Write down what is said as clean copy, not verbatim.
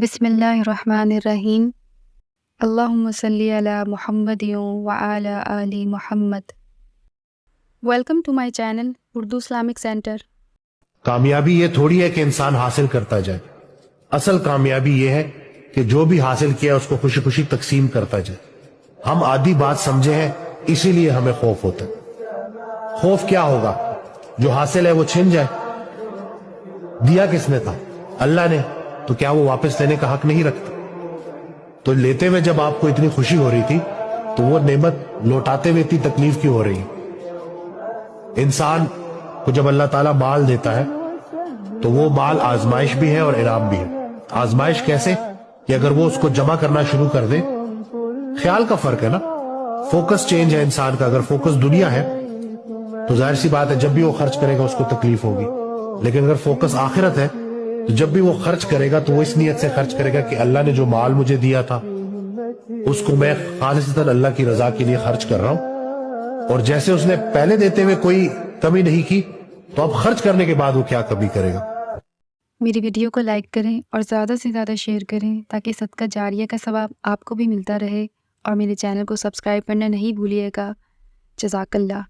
بسم اللہ الرحمن الرحیم۔ اللہم صلی علی محمد وعلی آل محمد۔ Welcome to my channel Urdu Islamic centre. کامیابی یہ تھوڑی ہے کہ انسان حاصل کرتا جائے، اصل کامیابی یہ ہے کہ جو بھی حاصل کیا اس کو خوشی خوشی تقسیم کرتا جائے۔ ہم آدھی بات سمجھے ہیں، اسی لیے ہمیں خوف ہوتا ہے۔ خوف کیا ہوگا؟ جو حاصل ہے وہ چھن جائے۔ دیا کس نے تھا؟ اللہ نے، تو کیا وہ واپس لینے کا حق نہیں رکھتا؟ تو لیتے ہوئے جب آپ کو اتنی خوشی ہو رہی تھی تو وہ نعمت لوٹاتے ہوئے اتنی تکلیف کیوں ہو رہی ہے؟ انسان کو جب اللہ تعالیٰ مال دیتا ہے تو وہ مال آزمائش بھی ہے اور انعام بھی ہے۔ آزمائش کیسے؟ کہ اگر وہ اس کو جمع کرنا شروع کر دے، خیال کا فرق ہے نا، فوکس چینج ہے انسان کا۔ اگر فوکس دنیا ہے تو ظاہر سی بات ہے جب بھی وہ خرچ کرے گا اس کو تکلیف ہوگی، لیکن اگر فوکس آخرت ہے تو جب بھی وہ خرچ کرے گا تو وہ اس نیت سے خرچ کرے گا کہ اللہ نے جو مال مجھے دیا تھا اس کو میں خالصتاً اللہ کی رضا کے لیے خرچ کر رہا ہوں، اور جیسے اس نے پہلے دیتے ہوئے کوئی کمی نہیں کی تو اب خرچ کرنے کے بعد وہ کیا کمی کرے گا۔ میری ویڈیو کو لائک کریں اور زیادہ سے زیادہ شیئر کریں تاکہ صدقہ جاریہ کا ثواب آپ کو بھی ملتا رہے، اور میرے چینل کو سبسکرائب کرنا نہیں بھولیے گا۔ جزاک اللہ۔